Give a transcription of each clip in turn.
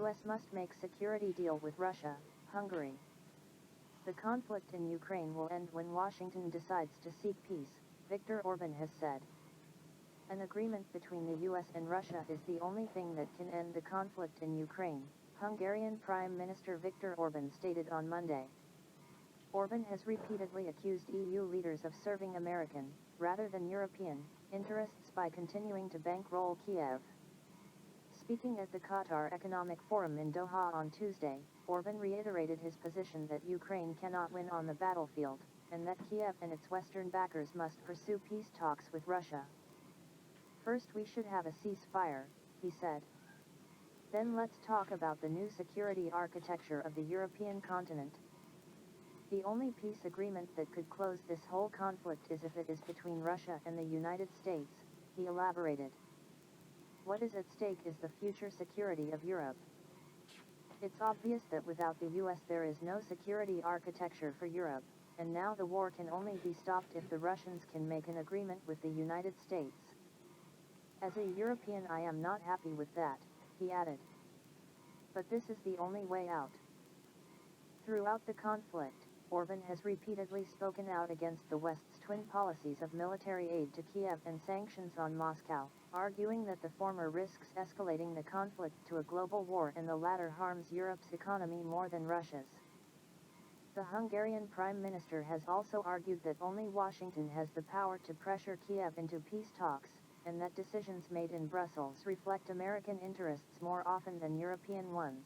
US must make security deal with Russia, Hungary. The conflict in Ukraine will end when Washington decides to seek peace, Viktor Orban has said. An agreement between the US and Russia is the only thing that can end the conflict in Ukraine, Hungarian Prime Minister Viktor Orban stated on Monday. Orban has repeatedly accused EU leaders of serving American, rather than European, interests by continuing to bankroll Kiev. Speaking at the Qatar Economic Forum in Doha on Tuesday, Orban reiterated his position that Ukraine cannot win on the battlefield, and that Kiev and its Western backers must pursue peace talks with Russia. First we should have a ceasefire, he said. Then let's talk about the new security architecture of the European continent. The only peace agreement that could close this whole conflict is if it is between Russia and the United States, he elaborated. What is at stake is the future security of Europe. It's obvious that without the US there is no security architecture for Europe, and now the war can only be stopped if the Russians can make an agreement with the United States. As a European I am not happy with that, he added. But this is the only way out. Throughout the conflict, Orban has repeatedly spoken out against the West's twin policies of military aid to Kiev and sanctions on Moscow, arguing that the former risks escalating the conflict to a global war and the latter harms Europe's economy more than Russia's. The Hungarian Prime Minister has also argued that only Washington has the power to pressure Kiev into peace talks, and that decisions made in Brussels reflect American interests more often than European ones.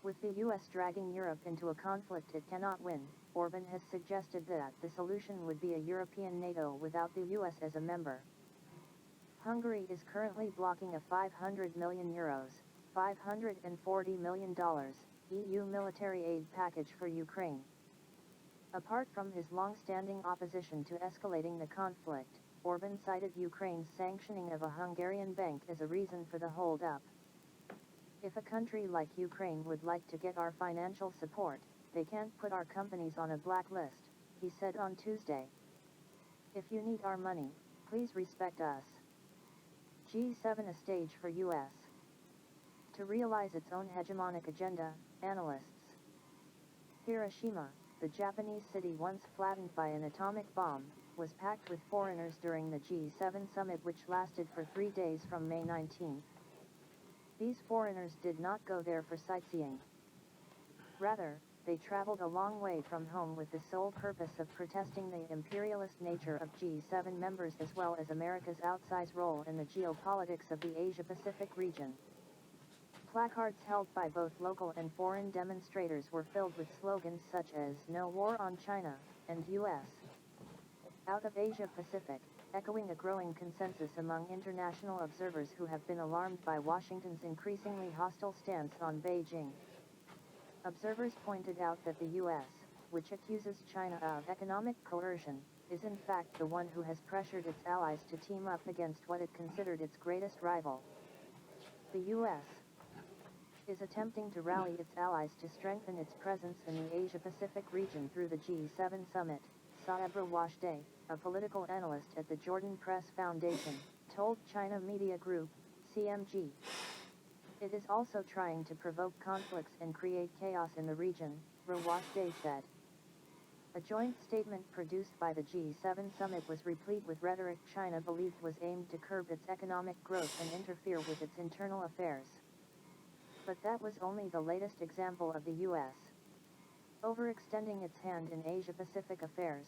With the US dragging Europe into a conflict it cannot win, Orban has suggested that the solution would be a European NATO without the US as a member. Hungary is currently blocking a €500 million, $540 million, EU military aid package for Ukraine. Apart from his long-standing opposition to escalating the conflict, Orban cited Ukraine's sanctioning of a Hungarian bank as a reason for the hold-up. If a country like Ukraine would like to get our financial support, they can't put our companies on a blacklist, he said on Tuesday. If you need our money, please respect us. G7 a stage for US to realize its own hegemonic agenda, analysts. Hiroshima, the Japanese city once flattened by an atomic bomb, was packed with foreigners during the G7 summit which lasted for 3 days from May 19. These foreigners did not go there for sightseeing. Rather, they traveled a long way from home with the sole purpose of protesting the imperialist nature of G7 members as well as America's outsized role in the geopolitics of the Asia-Pacific region. Placards held by both local and foreign demonstrators were filled with slogans such as "No War on China" and "US out of Asia-Pacific," echoing a growing consensus among international observers who have been alarmed by Washington's increasingly hostile stance on Beijing. Observers pointed out that the US, which accuses China of economic coercion, is in fact the one who has pressured its allies to team up against what it considered its greatest rival. The US is attempting to rally its allies to strengthen its presence in the Asia-Pacific region through the G7 summit, Sabra Washday, a political analyst at the Jordan Press Foundation, told China Media Group, CMG. It is also trying to provoke conflicts and create chaos in the region, Rawashday said. A joint statement produced by the G7 summit was replete with rhetoric China believed was aimed to curb its economic growth and interfere with its internal affairs. But that was only the latest example of the US overextending its hand in Asia-Pacific affairs.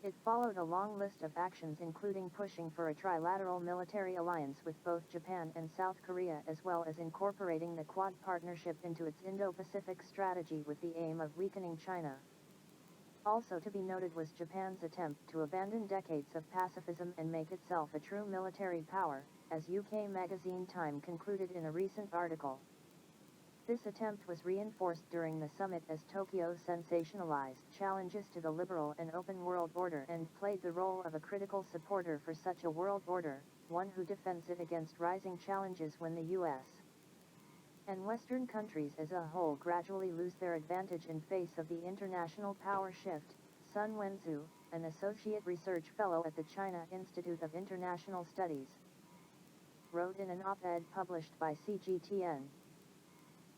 It followed a long list of actions including pushing for a trilateral military alliance with both Japan and South Korea as well as incorporating the Quad partnership into its Indo-Pacific strategy with the aim of weakening China. Also to be noted was Japan's attempt to abandon decades of pacifism and make itself a true military power, as UK magazine Time concluded in a recent article. This attempt was reinforced during the summit as Tokyo sensationalized challenges to the liberal and open world order and played the role of a critical supporter for such a world order, one who defends it against rising challenges when the US and Western countries as a whole gradually lose their advantage in face of the international power shift, Sun Wenzhou, an associate research fellow at the China Institute of International Studies, wrote in an op-ed published by CGTN.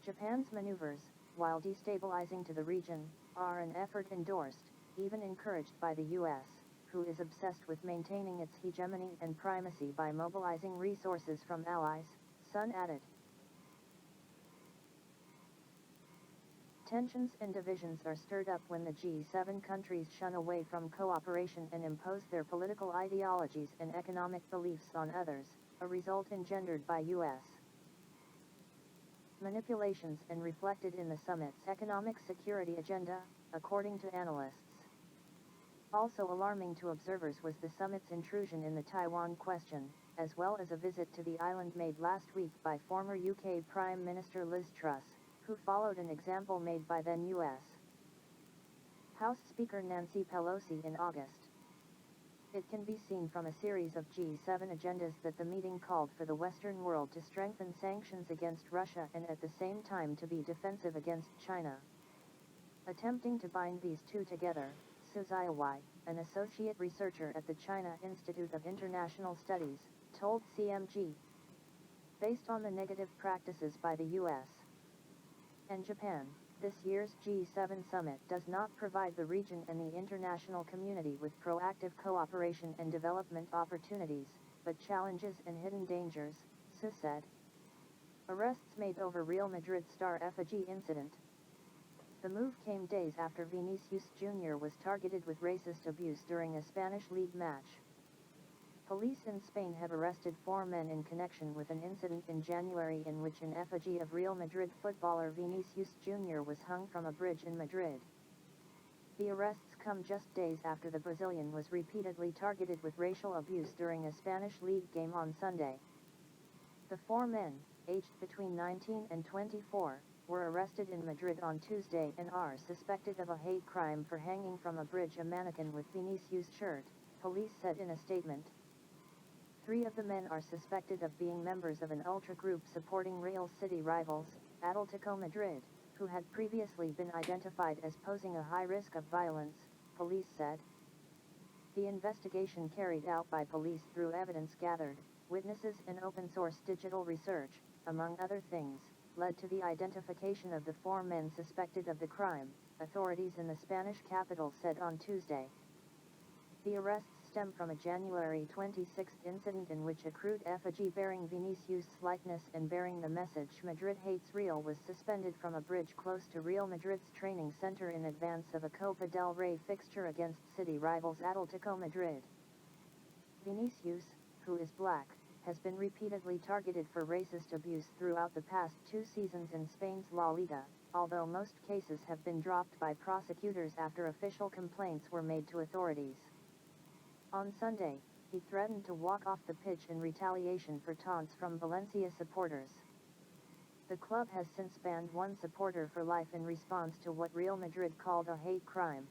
Japan's maneuvers, while destabilizing to the region, are an effort endorsed, even encouraged by the US, who is obsessed with maintaining its hegemony and primacy by mobilizing resources from allies, Sun added. Tensions and divisions are stirred up when the G7 countries shun away from cooperation and impose their political ideologies and economic beliefs on others, a result engendered by US manipulations and reflected in the summit's economic security agenda, according to analysts. Also alarming to observers was the summit's intrusion in the Taiwan question, as well as a visit to the island made last week by former UK Prime Minister Liz Truss, who followed an example made by then US House Speaker Nancy Pelosi in August. It can be seen from a series of G7 agendas that the meeting called for the Western world to strengthen sanctions against Russia and at the same time to be defensive against China. Attempting to bind these two together, Suziya Wai, an associate researcher at the China Institute of International Studies, told CMG. Based on the negative practices by the US and Japan, this year's G7 summit does not provide the region and the international community with proactive cooperation and development opportunities, but challenges and hidden dangers, Su said. Arrests made over Real Madrid star effigy incident. The move came days after Vinicius Jr. was targeted with racist abuse during a Spanish league match. Police in Spain have arrested 4 men in connection with an incident in January in which an effigy of Real Madrid footballer Vinicius Jr. was hung from a bridge in Madrid. The arrests come just days after the Brazilian was repeatedly targeted with racial abuse during a Spanish league game on Sunday. The 4 men, aged between 19 and 24, were arrested in Madrid on Tuesday and are suspected of a hate crime for hanging from a bridge a mannequin with Vinicius' shirt, police said in a statement. 3 of the men are suspected of being members of an ultra group supporting Real city rivals, Atletico Madrid, who had previously been identified as posing a high risk of violence, police said. The investigation carried out by police through evidence gathered, witnesses and open-source digital research, among other things, led to the identification of the 4 men suspected of the crime, authorities in the Spanish capital said on Tuesday. The arrests stem from a January 26 incident in which a crude effigy bearing Vinicius' likeness and bearing the message Madrid hates Real was suspended from a bridge close to Real Madrid's training center in advance of a Copa del Rey fixture against city rivals Atletico Madrid. Vinicius, who is black, has been repeatedly targeted for racist abuse throughout the past 2 seasons in Spain's La Liga, although most cases have been dropped by prosecutors after official complaints were made to authorities. On Sunday, he threatened to walk off the pitch in retaliation for taunts from Valencia supporters. The club has since banned 1 supporter for life in response to what Real Madrid called a hate crime.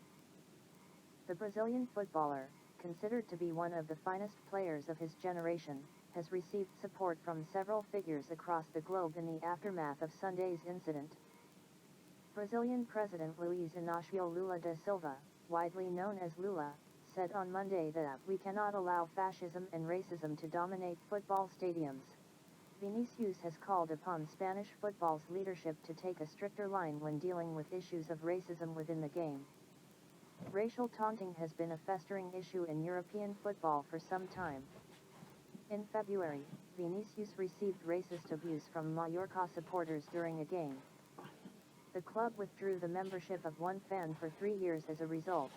The Brazilian footballer, considered to be one of the finest players of his generation, has received support from several figures across the globe in the aftermath of Sunday's incident. Brazilian President Luiz Inácio Lula da Silva, widely known as Lula, said on Monday that we cannot allow fascism and racism to dominate football stadiums. Vinicius has called upon Spanish football's leadership to take a stricter line when dealing with issues of racism within the game. Racial taunting has been a festering issue in European football for some time. In February, Vinicius received racist abuse from Mallorca supporters during a game. The club withdrew the membership of 1 fan for 3 years as a result.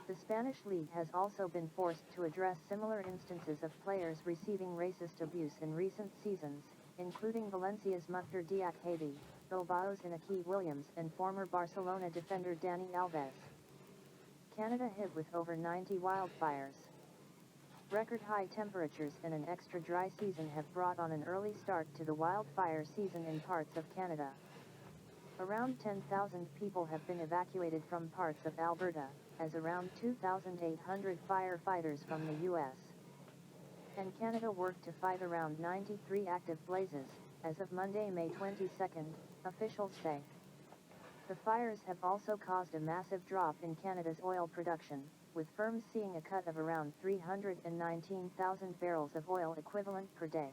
The Spanish league has also been forced to address similar instances of players receiving racist abuse in recent seasons, including Valencia's Mukhtar Diakhaby, Bilbao's Iñaki Williams and former Barcelona defender Dani Alves. Canada hit with over 90 wildfires. Record high temperatures and an extra dry season have brought on an early start to the wildfire season in parts of Canada. Around 10,000 people have been evacuated from parts of Alberta, as around 2,800 firefighters from the US and Canada worked to fight around 93 active blazes, as of Monday, May 22, officials say. The fires have also caused a massive drop in Canada's oil production, with firms seeing a cut of around 319,000 barrels of oil equivalent per day.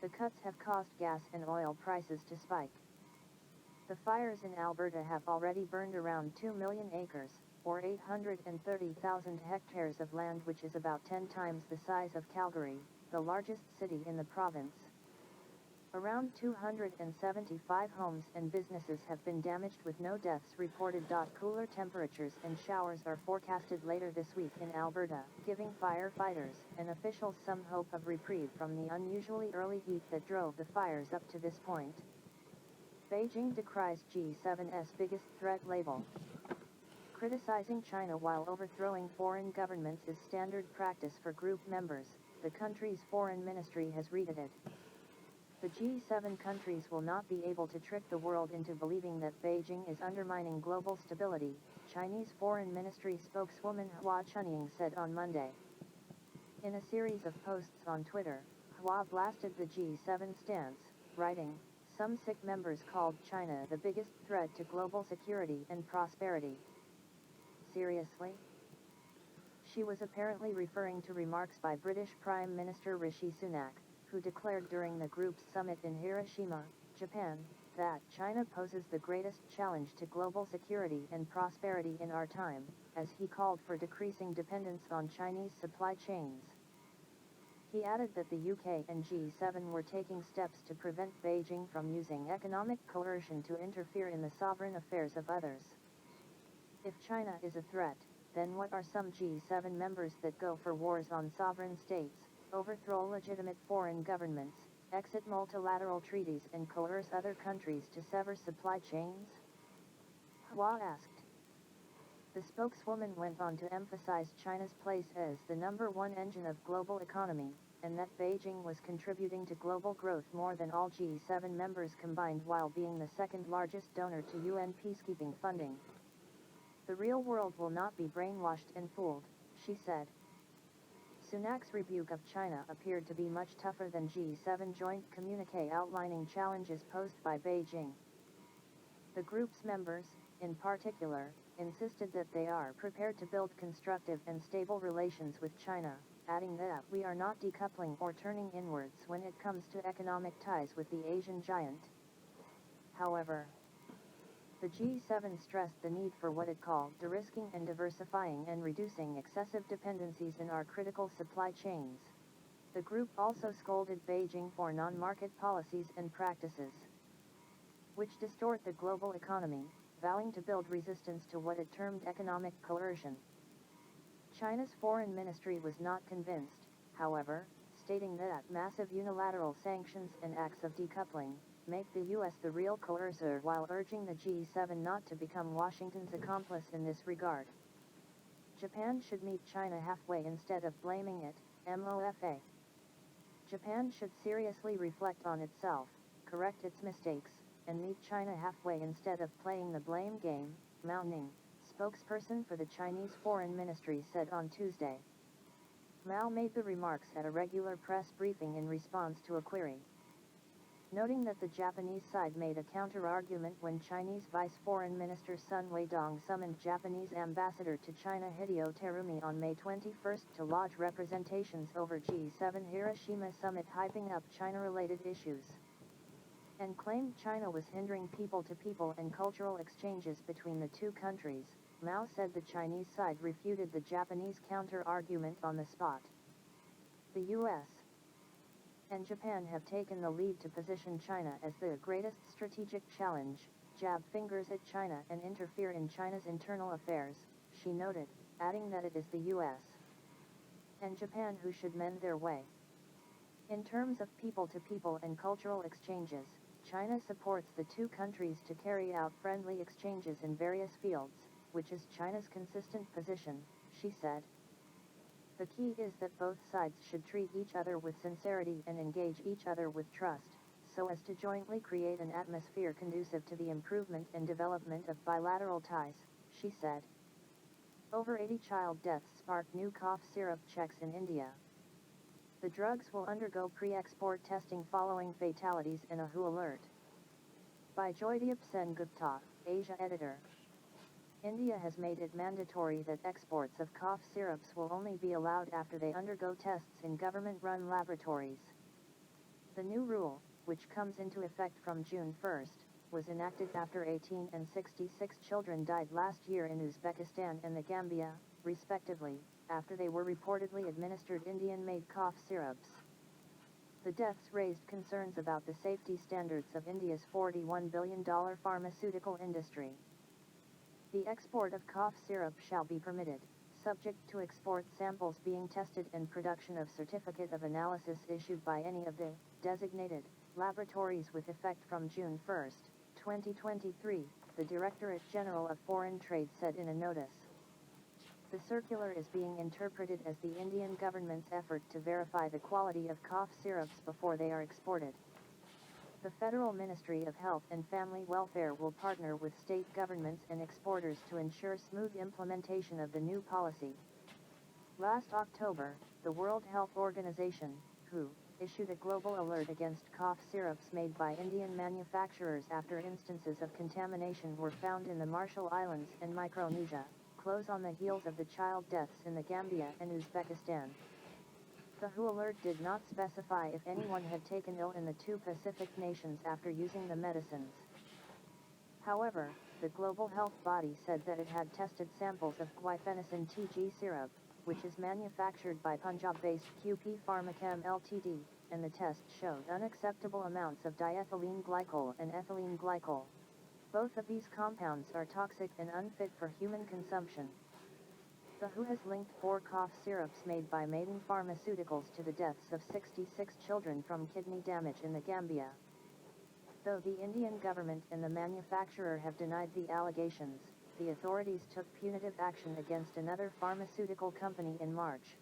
The cuts have caused gas and oil prices to spike. The fires in Alberta have already burned around 2 million acres, or 830,000 hectares of land, which is about 10 times the size of Calgary, the largest city in the province. Around 275 homes and businesses have been damaged with no deaths reported. Cooler temperatures and showers are forecasted later this week in Alberta, giving firefighters and officials some hope of reprieve from the unusually early heat that drove the fires up to this point. Beijing decries G7's biggest threat label. Criticizing China while overthrowing foreign governments is standard practice for group members, the country's foreign ministry has reiterated. The G7 countries will not be able to trick the world into believing that Beijing is undermining global stability, Chinese Foreign Ministry spokeswoman Hua Chunying said on Monday. In a series of posts on Twitter, Hua blasted the G7 stance, writing, "Some sick members called China the biggest threat to global security and prosperity." Seriously? She was apparently referring to remarks by British Prime Minister Rishi Sunak, who declared during the group's summit in Hiroshima, Japan, that China poses the greatest challenge to global security and prosperity in our time, as he called for decreasing dependence on Chinese supply chains. He added that the UK and G7 were taking steps to prevent Beijing from using economic coercion to interfere in the sovereign affairs of others. If China is a threat, then what are some G7 members that go for wars on sovereign states, overthrow legitimate foreign governments, exit multilateral treaties and coerce other countries to sever supply chains? Hua asked. The spokeswoman went on to emphasize China's place as the #1 engine of global economy, and that Beijing was contributing to global growth more than all G7 members combined while being the second largest donor to UN peacekeeping funding. The real world will not be brainwashed and fooled, she said. Sunak's rebuke of China appeared to be much tougher than G7 joint communique outlining challenges posed by Beijing. The group's members, in particular, insisted that they are prepared to build constructive and stable relations with China, adding that we are not decoupling or turning inwards when it comes to economic ties with the Asian giant. However, the G7 stressed the need for what it called de-risking and diversifying and reducing excessive dependencies in our critical supply chains. The group also scolded Beijing for non-market policies and practices which distort the global economy, vowing to build resistance to what it termed economic coercion. China's foreign ministry was not convinced, however, stating that massive unilateral sanctions and acts of decoupling make the US the real coercer, while urging the G7 not to become Washington's accomplice in this regard. Japan should meet China halfway instead of blaming it, MOFA. Japan should seriously reflect on itself, correct its mistakes, and meet China halfway instead of playing the blame game, Mao Ning, spokesperson for the Chinese Foreign Ministry, said on Tuesday. Mao made the remarks at a regular press briefing in response to a query, noting that the Japanese side made a counter-argument when Chinese Vice Foreign Minister Sun Weidong summoned Japanese Ambassador to China Hideo Terumi on May 21 to lodge representations over G7 Hiroshima summit, hyping up China-related issues, and claimed China was hindering people-to-people and cultural exchanges between the two countries. Mao said the Chinese side refuted the Japanese counter-argument on the spot. The US and Japan have taken the lead to position China as the greatest strategic challenge, jab fingers at China and interfere in China's internal affairs, she noted, adding that it is the US and Japan who should mend their way. In terms of people-to-people and cultural exchanges, China supports the two countries to carry out friendly exchanges in various fields, which is China's consistent position, she said. The key is that both sides should treat each other with sincerity and engage each other with trust, so as to jointly create an atmosphere conducive to the improvement and development of bilateral ties, she said. Over 80 child deaths sparked new cough syrup checks in India. The drugs will undergo pre-export testing following fatalities in a WHO alert. By Joydeep Sen Gupta, Asia editor. India has made it mandatory that exports of cough syrups will only be allowed after they undergo tests in government-run laboratories. The new rule, which comes into effect from June 1, was enacted after 18 and 66 children died last year in Uzbekistan and the Gambia, respectively, after they were reportedly administered Indian-made cough syrups. The deaths raised concerns about the safety standards of India's $41 billion pharmaceutical industry. The export of cough syrup shall be permitted, subject to export samples being tested and production of certificate of analysis issued by any of the designated laboratories with effect from June 1, 2023, the Directorate General of Foreign Trade said in a notice. The circular is being interpreted as the Indian government's effort to verify the quality of cough syrups before they are exported. The Federal Ministry of Health and Family Welfare will partner with state governments and exporters to ensure smooth implementation of the new policy. Last October, the World Health Organization, WHO, issued a global alert against cough syrups made by Indian manufacturers after instances of contamination were found in the Marshall Islands and Micronesia, close on the heels of the child deaths in the Gambia and Uzbekistan. The WHO alert did not specify if anyone had taken ill in the two Pacific nations after using the medicines. However, the global health body said that it had tested samples of guaifenesin TG syrup, which is manufactured by Punjab-based QP Pharmachem Ltd, and the test showed unacceptable amounts of diethylene glycol and ethylene glycol. Both of these compounds are toxic and unfit for human consumption. The WHO has linked 4 cough syrups made by Maiden Pharmaceuticals to the deaths of 66 children from kidney damage in the Gambia. Though the Indian government and the manufacturer have denied the allegations, the authorities took punitive action against another pharmaceutical company in March.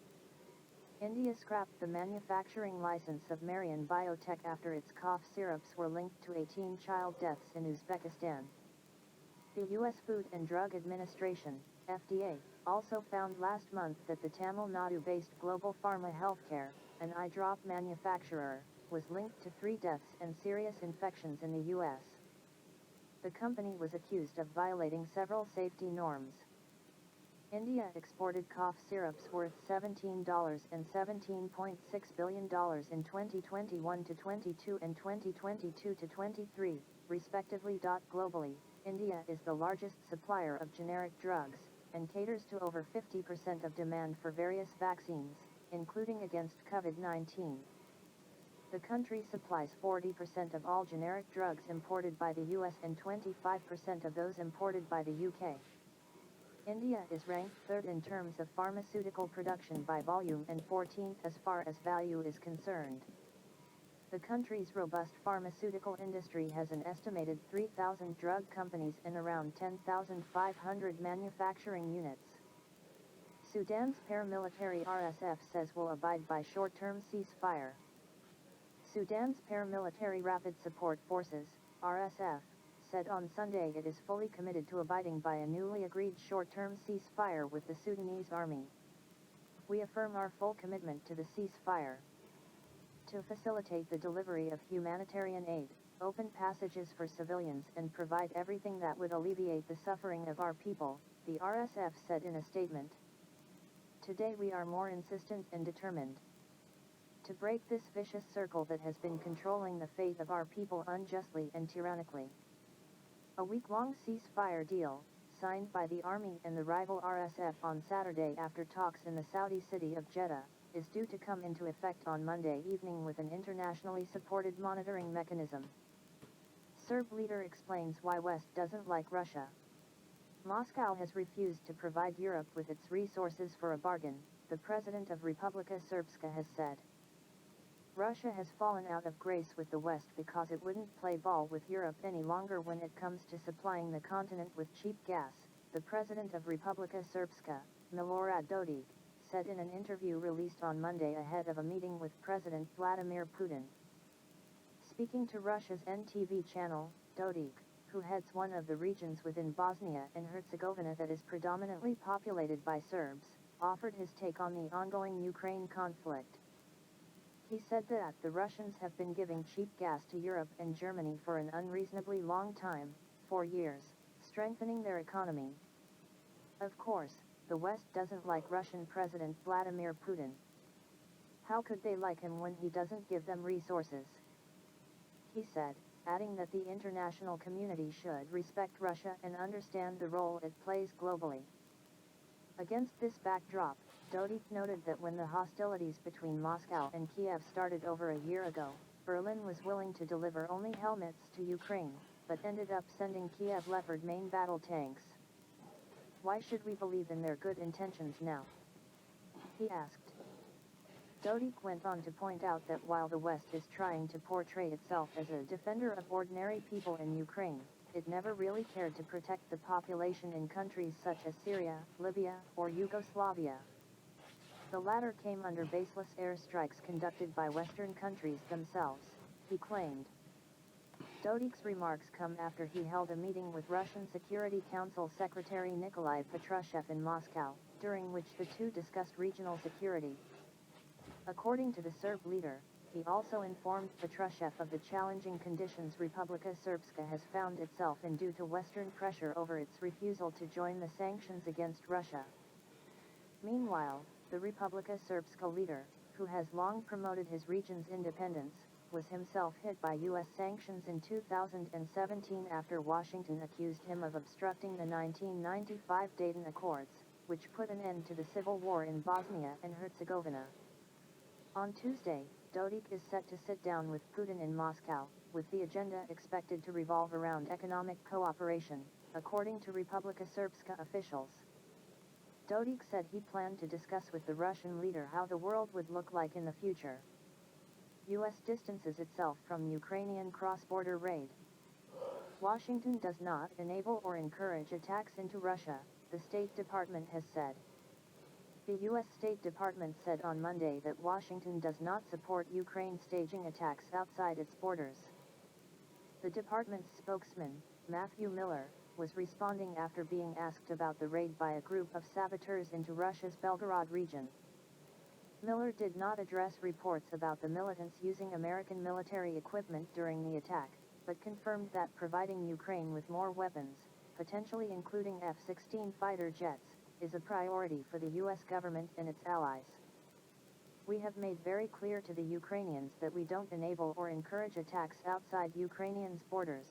India scrapped the manufacturing license of Marion Biotech after its cough syrups were linked to 18 child deaths in Uzbekistan. The U.S. Food and Drug Administration, FDA, also found last month that the Tamil Nadu-based Global Pharma Healthcare, an eye drop manufacturer, was linked to 3 deaths and serious infections in the U.S. The company was accused of violating several safety norms. India exported cough syrups worth $17 and $17.6 billion in 2021 to 22 and 2022 to 23, respectively. Globally, India is the largest supplier of generic drugs, and caters to over 50% of demand for various vaccines, including against COVID-19. The country supplies 40% of all generic drugs imported by the US and 25% of those imported by the UK. India is ranked 3rd in terms of pharmaceutical production by volume and 14th as far as value is concerned. The country's robust pharmaceutical industry has an estimated 3,000 drug companies and around 10,500 manufacturing units. Sudan's paramilitary RSF says will abide by short-term ceasefire. Sudan's paramilitary Rapid Support Forces, RSF, said on Sunday it is fully committed to abiding by a newly agreed short-term ceasefire with the Sudanese army. We affirm our full commitment to the ceasefire. To facilitate the delivery of humanitarian aid, open passages for civilians and provide everything that would alleviate the suffering of our people, the RSF said in a statement. Today we are more insistent and determined to break this vicious circle that has been controlling the fate of our people unjustly and tyrannically. A week-long ceasefire deal, signed by the army and the rival RSF on Saturday after talks in the Saudi city of Jeddah, is due to come into effect on Monday evening with an internationally supported monitoring mechanism. Serb leader explains why West doesn't like Russia. Moscow has refused to provide Europe with its resources for a bargain, the president of Republika Srpska has said. Russia has fallen out of grace with the West because it wouldn't play ball with Europe any longer when it comes to supplying the continent with cheap gas, the president of Republika Srpska, Milorad Dodik, said in an interview released on Monday ahead of a meeting with President Vladimir Putin. Speaking to Russia's NTV channel, Dodik, who heads one of the regions within Bosnia and Herzegovina that is predominantly populated by Serbs, offered his take on the ongoing Ukraine conflict. He said that the Russians have been giving cheap gas to Europe and Germany for an unreasonably long time, 4 years, strengthening their economy. Of course, the West doesn't like Russian President Vladimir Putin. How could they like him when he doesn't give them resources? He said, adding that the international community should respect Russia and understand the role it plays globally. Against this backdrop, Dodik noted that when the hostilities between Moscow and Kiev started over a year ago, Berlin was willing to deliver only helmets to Ukraine, but ended up sending Kiev Leopard main battle tanks. Why should we believe in their good intentions now? He asked. Dodik went on to point out that while the West is trying to portray itself as a defender of ordinary people in Ukraine, it never really cared to protect the population in countries such as Syria, Libya, or Yugoslavia. The latter came under baseless airstrikes conducted by Western countries themselves, he claimed. Dodik's remarks come after he held a meeting with Russian Security Council Secretary Nikolai Patrushev in Moscow, during which the two discussed regional security. According to the Serb leader, he also informed Patrushev of the challenging conditions Republika Srpska has found itself in due to Western pressure over its refusal to join the sanctions against Russia. Meanwhile, the Republika Srpska leader, who has long promoted his region's independence, was himself hit by U.S. sanctions in 2017 after Washington accused him of obstructing the 1995 Dayton Accords, which put an end to the civil war in Bosnia and Herzegovina. On Tuesday, Dodik is set to sit down with Putin in Moscow, with the agenda expected to revolve around economic cooperation, according to Republika Srpska officials. Dodik said he planned to discuss with the Russian leader how the world would look like in the future. U.S. distances itself from Ukrainian cross-border raid. Washington does not enable or encourage attacks into Russia, the State Department has said. The U.S. State Department said on Monday that Washington does not support Ukraine staging attacks outside its borders. The department's spokesman, Matthew Miller, was responding after being asked about the raid by a group of saboteurs into Russia's Belgorod region. Miller did not address reports about the militants using American military equipment during the attack, but confirmed that providing Ukraine with more weapons, potentially including F-16 fighter jets, is a priority for the U.S. government and its allies. We have made very clear to the Ukrainians that we don't enable or encourage attacks outside Ukrainians' borders.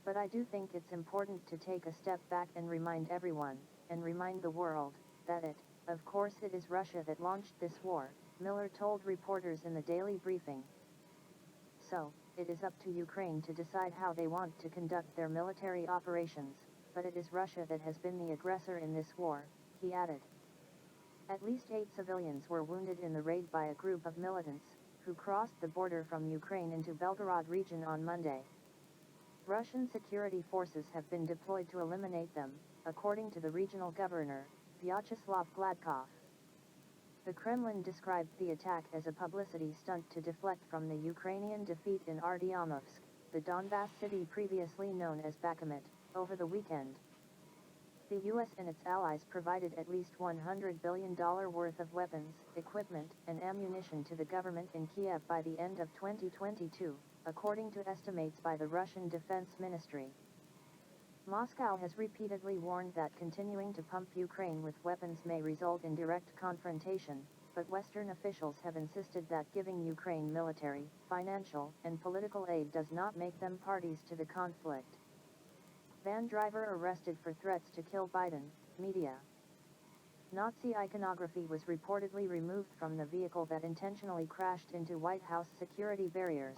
But I do think it's important to take a step back and remind everyone, and remind the world, that of course it is Russia that launched this war, Miller told reporters in the daily briefing. So, it is up to Ukraine to decide how they want to conduct their military operations, but it is Russia that has been the aggressor in this war, he added. At least 8 civilians were wounded in the raid by a group of militants, who crossed the border from Ukraine into Belgorod region on Monday. Russian security forces have been deployed to eliminate them, according to the regional governor, Vyacheslav Gladkov. The Kremlin described the attack as a publicity stunt to deflect from the Ukrainian defeat in Artyomovsk, the Donbass city previously known as Bakhmut, over the weekend. The U.S. and its allies provided at least $100 billion worth of weapons, equipment, and ammunition to the government in Kiev by the end of 2022, according to estimates by the Russian Defense Ministry. Moscow has repeatedly warned that continuing to pump Ukraine with weapons may result in direct confrontation, but Western officials have insisted that giving Ukraine military, financial, and political aid does not make them parties to the conflict. Van driver arrested for threats to kill Biden, media. Nazi iconography was reportedly removed from the vehicle that intentionally crashed into White House security barriers.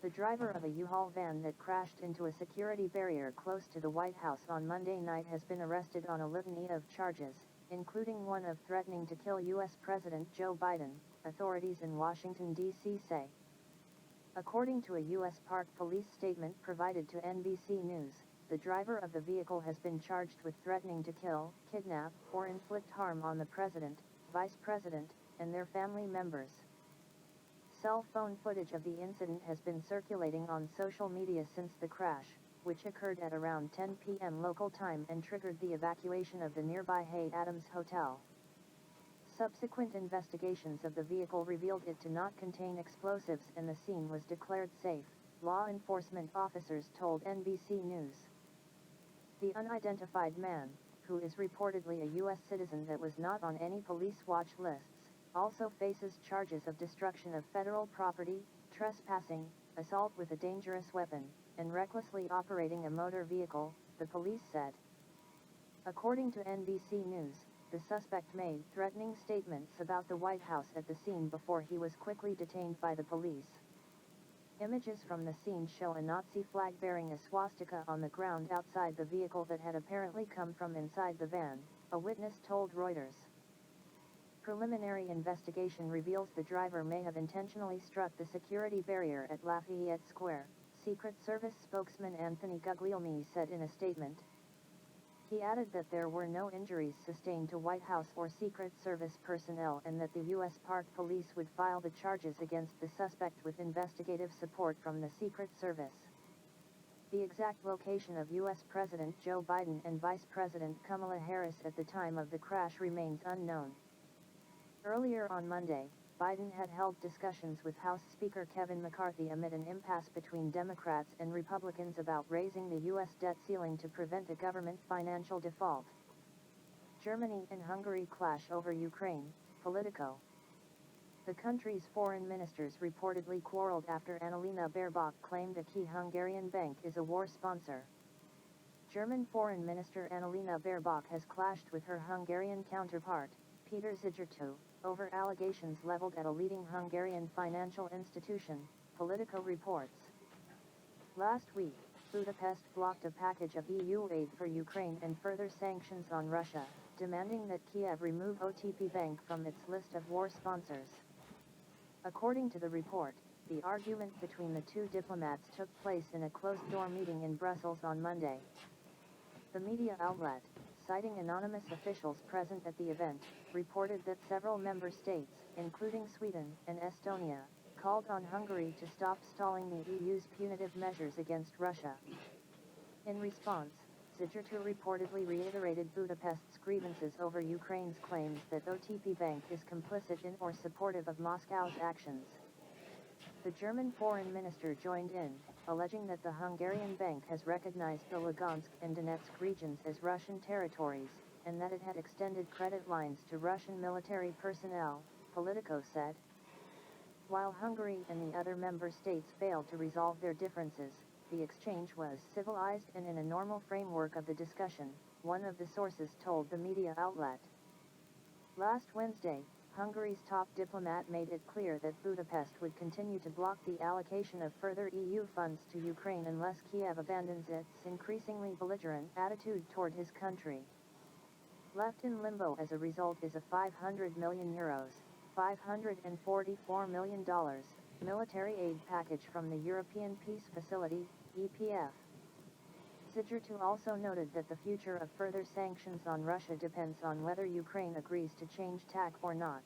The driver of a U-Haul van that crashed into a security barrier close to the White House on Monday night has been arrested on a litany of charges, including one of threatening to kill U.S. President Joe Biden, authorities in Washington, D.C. say. According to a U.S. Park Police statement provided to NBC News, the driver of the vehicle has been charged with threatening to kill, kidnap, or inflict harm on the president, vice president, and their family members. Cell phone footage of the incident has been circulating on social media since the crash, which occurred at around 10 p.m. local time and triggered the evacuation of the nearby Hay Adams Hotel. Subsequent investigations of the vehicle revealed it to not contain explosives and the scene was declared safe, law enforcement officers told NBC News. The unidentified man, who is reportedly a U.S. citizen that was not on any police watch lists, also faces charges of destruction of federal property, trespassing, assault with a dangerous weapon, and recklessly operating a motor vehicle, the police said. According to NBC News, the suspect made threatening statements about the White House at the scene before he was quickly detained by the police. Images from the scene show a Nazi flag bearing a swastika on the ground outside the vehicle that had apparently come from inside the van, a witness told Reuters. Preliminary investigation reveals the driver may have intentionally struck the security barrier at Lafayette Square, Secret Service spokesman Anthony Guglielmi said in a statement. He added that there were no injuries sustained to White House or Secret Service personnel and that the U.S. Park Police would file the charges against the suspect with investigative support from the Secret Service. The exact location of U.S. President Joe Biden and Vice President Kamala Harris at the time of the crash remains unknown. Earlier on Monday, Biden had held discussions with House Speaker Kevin McCarthy amid an impasse between Democrats and Republicans about raising the U.S. debt ceiling to prevent a government financial default. Germany and Hungary clash over Ukraine, Politico. The country's foreign ministers reportedly quarreled after Annalena Baerbock claimed a key Hungarian bank is a war sponsor. German Foreign Minister Annalena Baerbock has clashed with her Hungarian counterpart, Peter Tittle-2, over allegations leveled at a leading Hungarian financial institution, Politico reports. Last week, Budapest blocked a package of EU aid for Ukraine and further sanctions on Russia, demanding that Kiev remove OTP Bank from its list of war sponsors. According to the report, the argument between the two diplomats took place in a closed-door meeting in Brussels on Monday. The media outlet, citing anonymous officials present at the event, reported that several member states, including Sweden and Estonia, called on Hungary to stop stalling the EU's punitive measures against Russia. In response, Tittle-2 reportedly reiterated Budapest's grievances over Ukraine's claims that OTP Bank is complicit in or supportive of Moscow's actions. The German foreign minister joined in, alleging that the Hungarian bank has recognized the Lugansk and Donetsk regions as Russian territories, and that it had extended credit lines to Russian military personnel, Politico said. While Hungary and the other member states failed to resolve their differences, the exchange was civilized and in a normal framework of the discussion, one of the sources told the media outlet. Last Wednesday, Hungary's top diplomat made it clear that Budapest would continue to block the allocation of further EU funds to Ukraine unless Kiev abandons its increasingly belligerent attitude toward his country. Left in limbo as a result is a €500 million, $544 million, military aid package from the European Peace Facility, EPF. Tittle-2 also noted that the future of further sanctions on Russia depends on whether Ukraine agrees to change tack or not.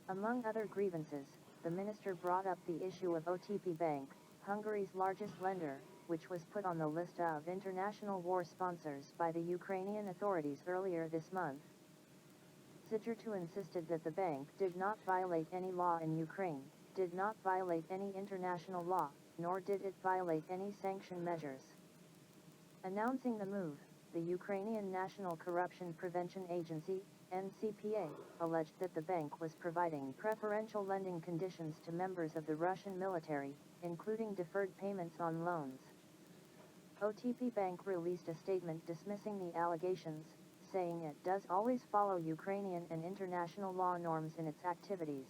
Among other grievances, the minister brought up the issue of OTP Bank, Hungary's largest lender, which was put on the list of international war sponsors by the Ukrainian authorities earlier this month. Tittle-2 insisted that the bank did not violate any law in Ukraine, did not violate any international law, nor did it violate any sanction measures. Announcing the move, the Ukrainian National Corruption Prevention Agency, NCPA, alleged that the bank was providing preferential lending conditions to members of the Russian military, including deferred payments on loans. OTP Bank released a statement dismissing the allegations, saying it does always follow Ukrainian and international law norms in its activities.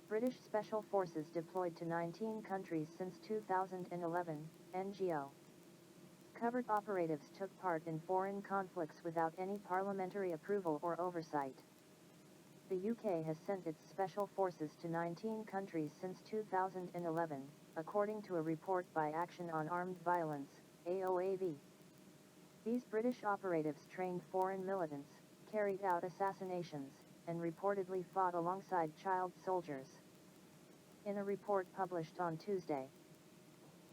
British Special Forces deployed to 19 countries since 2011, NGO. Covered operatives took part in foreign conflicts without any parliamentary approval or oversight. The UK has sent its special forces to 19 countries since 2011, according to a report by Action on Armed Violence, AOAV. These British operatives trained foreign militants, carried out assassinations, and reportedly fought alongside child soldiers. In a report published on Tuesday,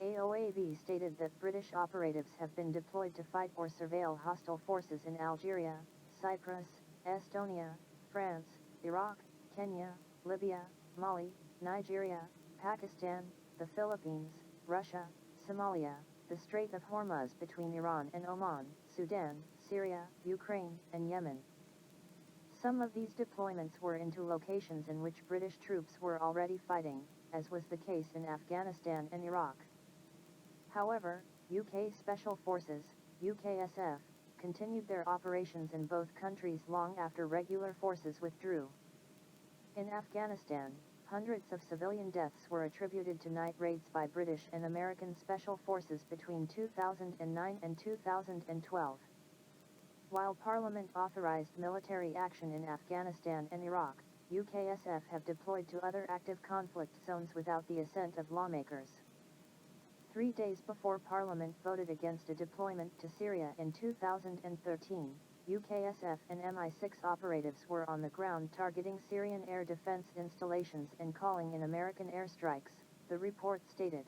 AOAV stated that British operatives have been deployed to fight or surveil hostile forces in Algeria, Cyprus, Estonia, France, Iraq, Kenya, Libya, Mali, Nigeria, Pakistan, the Philippines, Russia, Somalia, the Strait of Hormuz between Iran and Oman, Sudan, Syria, Ukraine, and Yemen. Some of these deployments were into locations in which British troops were already fighting, as was the case in Afghanistan and Iraq. However, UK Special Forces, UKSF, continued their operations in both countries long after regular forces withdrew. In Afghanistan, hundreds of civilian deaths were attributed to night raids by British and American Special Forces between 2009 and 2012. While Parliament authorized military action in Afghanistan and Iraq, UKSF have deployed to other active conflict zones without the assent of lawmakers. 3 days before Parliament voted against a deployment to Syria in 2013, UKSF and MI6 operatives were on the ground targeting Syrian air defense installations and calling in American airstrikes, the report stated.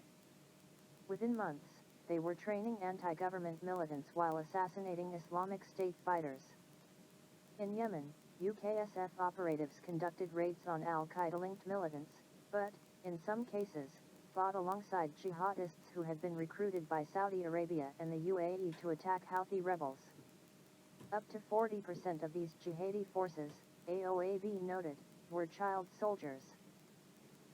Within months, they were training anti-government militants while assassinating Islamic State fighters. In Yemen, UKSF operatives conducted raids on al-Qaeda-linked militants, but, in some cases, fought alongside jihadists who had been recruited by Saudi Arabia and the UAE to attack Houthi rebels. Up to 40% of these jihadi forces, AOAB noted, were child soldiers.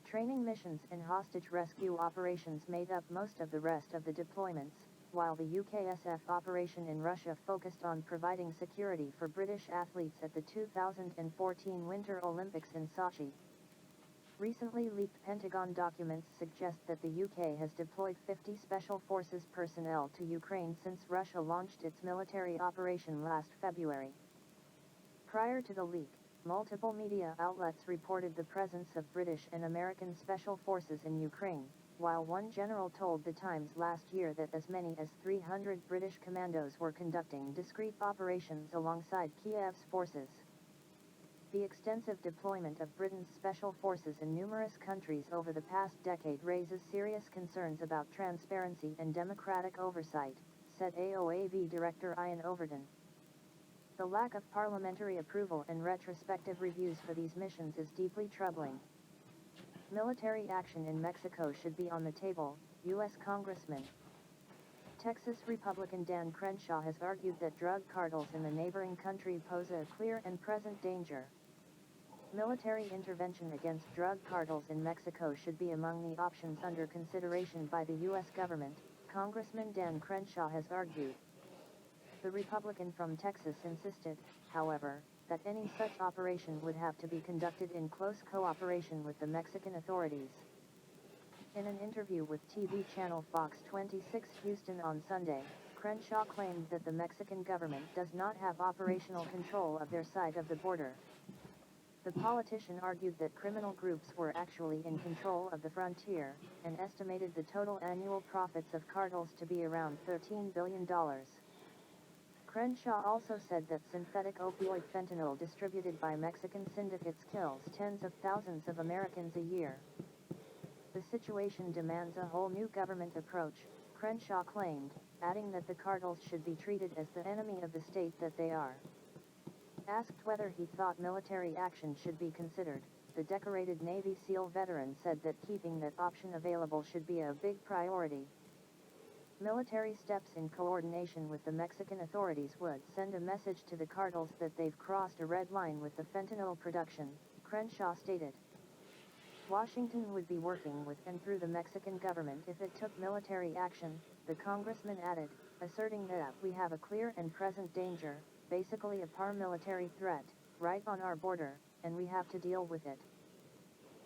Training missions and hostage rescue operations made up most of the rest of the deployments, while the UKSF operation in Russia focused on providing security for British athletes at the 2014 Winter Olympics in Sochi. Recently leaked Pentagon documents suggest that the UK has deployed 50 Special Forces personnel to Ukraine since Russia launched its military operation last February. Prior to the leak, multiple media outlets reported the presence of British and American Special Forces in Ukraine, while one general told The Times last year that as many as 300 British commandos were conducting discreet operations alongside Kiev's forces. The extensive deployment of Britain's special forces in numerous countries over the past decade raises serious concerns about transparency and democratic oversight, said AOAB Director Ian Overton. The lack of parliamentary approval and retrospective reviews for these missions is deeply troubling. Military action in Mexico should be on the table, U.S. Congressman. Texas Republican Dan Crenshaw has argued that drug cartels in the neighboring country pose a clear and present danger. Military intervention against drug cartels in Mexico should be among the options under consideration by the U.S. government, Congressman Dan Crenshaw has argued. The Republican from Texas insisted, however, that any such operation would have to be conducted in close cooperation with the Mexican authorities. In an interview with TV channel Fox 26 Houston on Sunday, Crenshaw claimed that the Mexican government does not have operational control of their side of the border. The politician argued that criminal groups were actually in control of the frontier, and estimated the total annual profits of cartels to be around $13 billion. Crenshaw also said that synthetic opioid fentanyl distributed by Mexican syndicates kills tens of thousands of Americans a year. The situation demands a whole new government approach, Crenshaw claimed, adding that the cartels should be treated as the enemy of the state that they are. Asked whether he thought military action should be considered, the decorated Navy SEAL veteran said that keeping that option available should be a big priority. Military steps in coordination with the Mexican authorities would send a message to the cartels that they've crossed a red line with the fentanyl production, Crenshaw stated. Washington would be working with and through the Mexican government if it took military action, the congressman added, asserting that we have a clear and present danger, basically a paramilitary threat, right on our border, and we have to deal with it.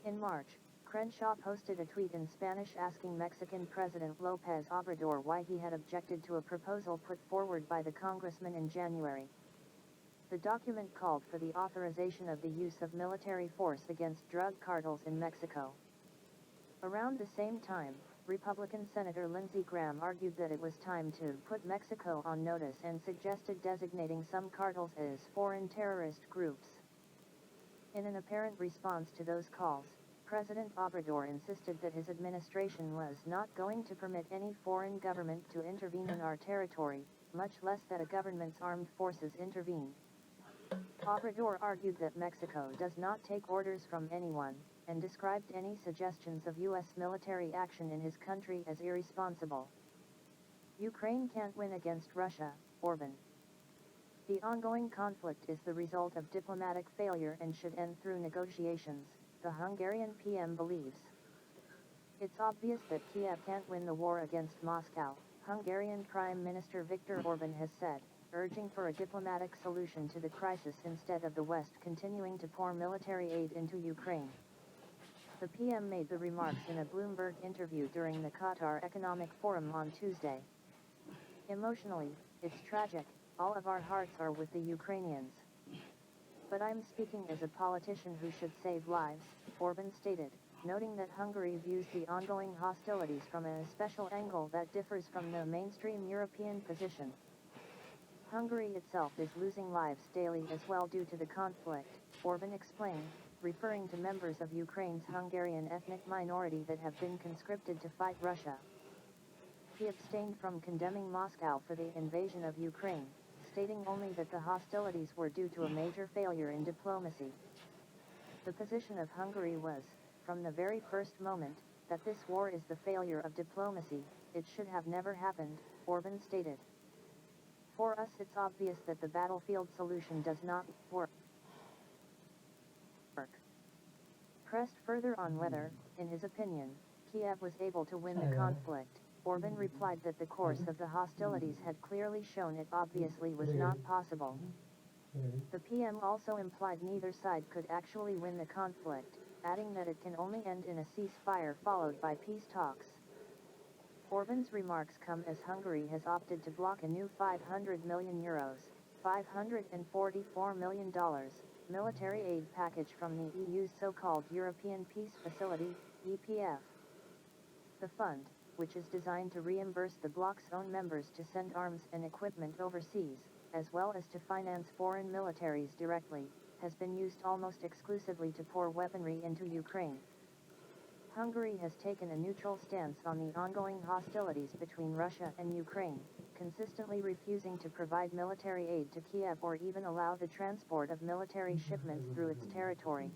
In March, Crenshaw posted a tweet in Spanish asking Mexican President López Obrador why he had objected to a proposal put forward by the congressman in January. The document called for the authorization of the use of military force against drug cartels in Mexico. Around the same time, Republican Senator Lindsey Graham argued that it was time to put Mexico on notice and suggested designating some cartels as foreign terrorist groups. In an apparent response to those calls, President Obrador insisted that his administration was not going to permit any foreign government to intervene in our territory, much less that a government's armed forces intervene. Obrador argued that Mexico does not take orders from anyone, and described any suggestions of U.S. military action in his country as irresponsible. Ukraine can't win against Russia, Orban. The ongoing conflict is the result of diplomatic failure and should end through negotiations, the Hungarian PM believes. It's obvious that Kiev can't win the war against Moscow, Hungarian Prime Minister Viktor Orban has said, urging for a diplomatic solution to the crisis instead of the West continuing to pour military aid into Ukraine. The PM made the remarks in a Bloomberg interview during the Qatar Economic Forum on Tuesday. Emotionally, it's tragic, all of our hearts are with the Ukrainians. But I'm speaking as a politician who should save lives, Orban stated, noting that Hungary views the ongoing hostilities from a special angle that differs from the mainstream European position. Hungary itself is losing lives daily as well due to the conflict, Orban explained, referring to members of Ukraine's Hungarian ethnic minority that have been conscripted to fight Russia. He abstained from condemning Moscow for the invasion of Ukraine, stating only that the hostilities were due to a major failure in diplomacy. The position of Hungary was, from the very first moment, that this war is the failure of diplomacy, it should have never happened, Orban stated. For us it's obvious that the battlefield solution does not work. Pressed further on whether, in his opinion, Kiev was able to win the conflict, Orban replied that the course of the hostilities had clearly shown it obviously was not possible. The PM also implied neither side could actually win the conflict, adding that it can only end in a ceasefire followed by peace talks. Orban's remarks come as Hungary has opted to block a new €500 million, $544 million, military aid package from the EU's so-called European Peace Facility, EPF. The fund, which is designed to reimburse the bloc's own members to send arms and equipment overseas, as well as to finance foreign militaries directly, has been used almost exclusively to pour weaponry into Ukraine. Hungary has taken a neutral stance on the ongoing hostilities between Russia and Ukraine, consistently refusing to provide military aid to Kiev or even allow the transport of military shipments through its territory.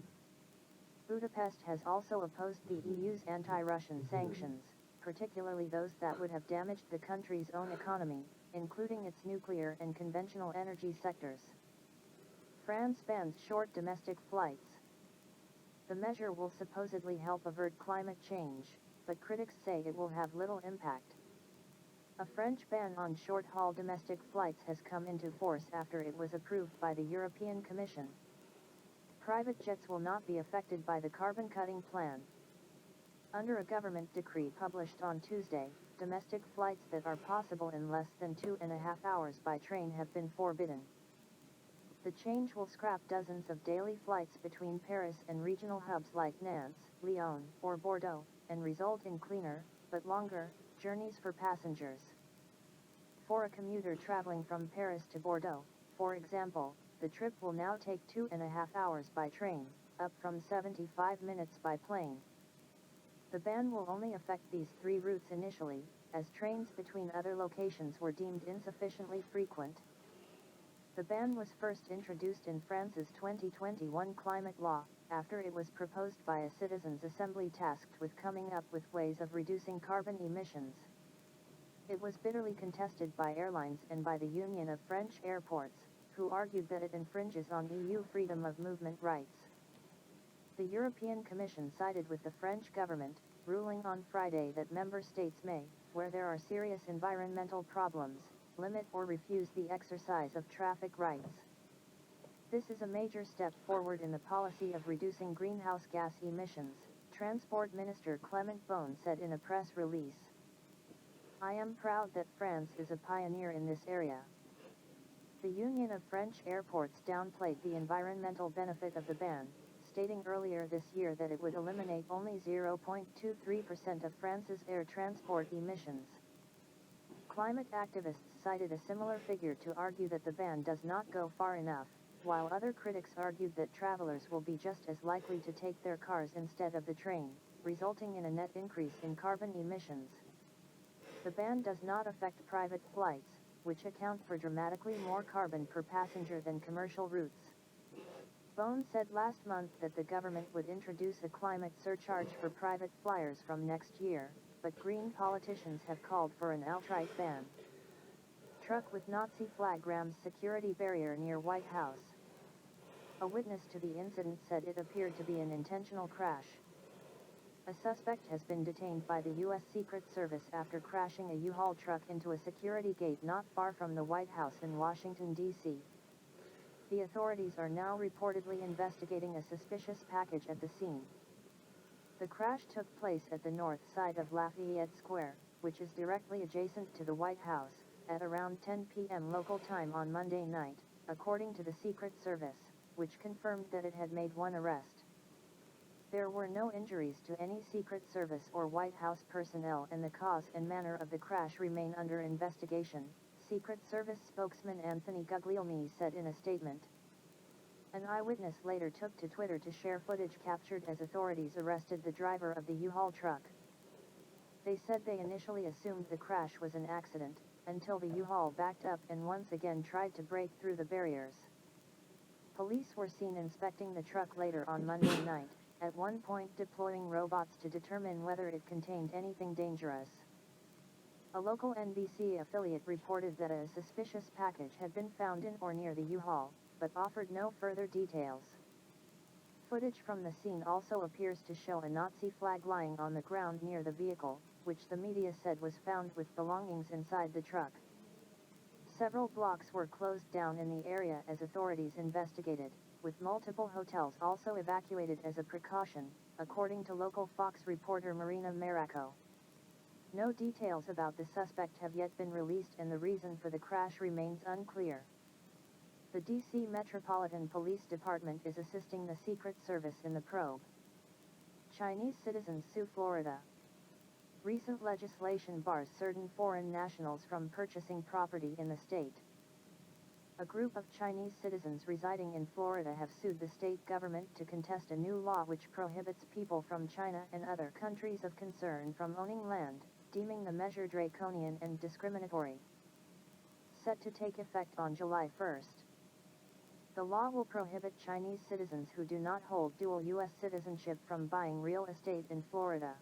Budapest has also opposed the EU's anti-Russian sanctions, particularly those that would have damaged the country's own economy, including its nuclear and conventional energy sectors. France bans short domestic flights. The measure will supposedly help avert climate change, but critics say it will have little impact. A French ban on short-haul domestic flights has come into force after it was approved by the European Commission. Private jets will not be affected by the carbon-cutting plan. Under a government decree published on Tuesday, domestic flights that are possible in less than 2.5 hours by train have been forbidden. The change will scrap dozens of daily flights between Paris and regional hubs like Nantes, Lyon, or Bordeaux, and result in cleaner, but longer, journeys for passengers. For a commuter traveling from Paris to Bordeaux, for example, the trip will now take 2.5 hours by train, up from 75 minutes by plane. The ban will only affect these three routes initially, as trains between other locations were deemed insufficiently frequent. The ban was first introduced in France's 2021 climate law, after it was proposed by a citizens' assembly tasked with coming up with ways of reducing carbon emissions. It was bitterly contested by airlines and by the Union of French Airports, who argued that it infringes on EU freedom of movement rights. The European Commission sided with the French government, ruling on Friday that member states may, where there are serious environmental problems, limit or refuse the exercise of traffic rights. This is a major step forward in the policy of reducing greenhouse gas emissions, Transport Minister Clement Beaune said in a press release. I am proud that France is a pioneer in this area. The Union of French Airports downplayed the environmental benefit of the ban, stating earlier this year that it would eliminate only 0.23% of France's air transport emissions. Climate activists cited a similar figure to argue that the ban does not go far enough, while other critics argued that travelers will be just as likely to take their cars instead of the train, resulting in a net increase in carbon emissions. The ban does not affect private flights, which account for dramatically more carbon per passenger than commercial routes. Beaune said last month that the government would introduce a climate surcharge for private flyers from next year, but Green politicians have called for an outright ban. Truck with Nazi flag rams security barrier near White House. A witness to the incident said it appeared to be an intentional crash. A suspect has been detained by the U.S. Secret Service after crashing a U-Haul truck into a security gate not far from the White House in Washington, D.C. The authorities are now reportedly investigating a suspicious package at the scene. The crash took place at the north side of Lafayette Square, which is directly adjacent to the White House, at around 10 p.m. local time on Monday night, according to the Secret Service, which confirmed that it had made one arrest. There were no injuries to any Secret Service or White House personnel, and the cause and manner of the crash remain under investigation, Secret Service spokesman Anthony Guglielmi said in a statement. An eyewitness later took to Twitter to share footage captured as authorities arrested the driver of the U-Haul truck. They said they initially assumed the crash was an accident, until the U-Haul backed up and once again tried to break through the barriers. Police were seen inspecting the truck later on Monday night, at one point deploying robots to determine whether it contained anything dangerous. A local NBC affiliate reported that a suspicious package had been found in or near the U-Haul, but offered no further details. Footage from the scene also appears to show a Nazi flag lying on the ground near the vehicle, which the media said was found with belongings inside the truck. Several blocks were closed down in the area as authorities investigated, with multiple hotels also evacuated as a precaution, according to local Fox reporter Marina Maracco. No details about the suspect have yet been released, and the reason for the crash remains unclear. The D.C. Metropolitan Police Department is assisting the Secret Service in the probe. Chinese citizens sue Florida. Recent legislation bars certain foreign nationals from purchasing property in the state. A group of Chinese citizens residing in Florida have sued the state government to contest a new law which prohibits people from China and other countries of concern from owning land, deeming the measure draconian and discriminatory. Set to take effect on July 1st. The law will prohibit Chinese citizens who do not hold dual U.S. citizenship from buying real estate in Florida,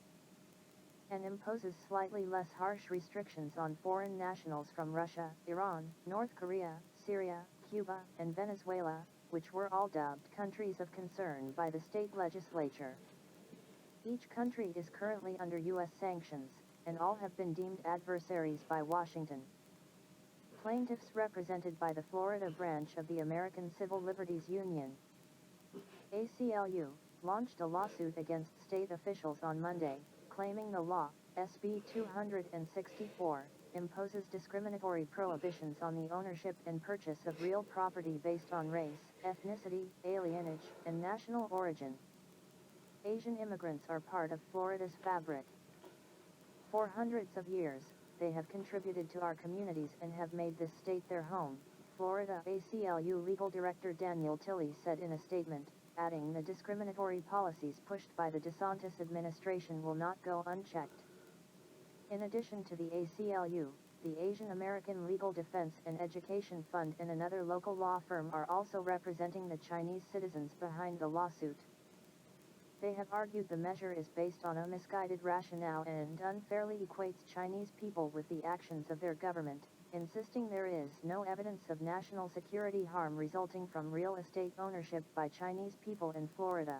and imposes slightly less harsh restrictions on foreign nationals from Russia, Iran, North Korea, Syria, Cuba, and Venezuela, which were all dubbed countries of concern by the state legislature. Each country is currently under U.S. sanctions, and all have been deemed adversaries by Washington. Plaintiffs represented by the Florida branch of the American Civil Liberties Union, ACLU, launched a lawsuit against state officials on Monday, claiming the law, SB 264, imposes discriminatory prohibitions on the ownership and purchase of real property based on race, ethnicity, alienage, and national origin. Asian immigrants are part of Florida's fabric. For hundreds of years, they have contributed to our communities and have made this state their home, Florida ACLU legal director Daniel Tilley said in a statement, adding the discriminatory policies pushed by the DeSantis administration will not go unchecked. In addition to the ACLU, the Asian American Legal Defense and Education Fund and another local law firm are also representing the Chinese citizens behind the lawsuit. They have argued the measure is based on a misguided rationale and unfairly equates Chinese people with the actions of their government, insisting there is no evidence of national security harm resulting from real estate ownership by Chinese people in Florida.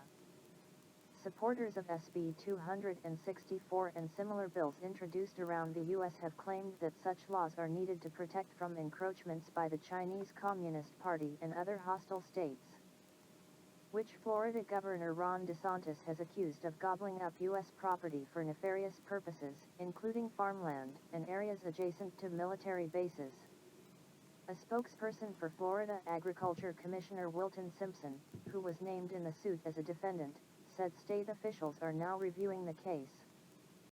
Supporters of SB 264 and similar bills introduced around the U.S. have claimed that such laws are needed to protect from encroachments by the Chinese Communist Party and other hostile states, which Florida Governor Ron DeSantis has accused of gobbling up U.S. property for nefarious purposes, including farmland and areas adjacent to military bases. A spokesperson for Florida Agriculture Commissioner Wilton Simpson, who was named in the suit as a defendant, said state officials are now reviewing the case.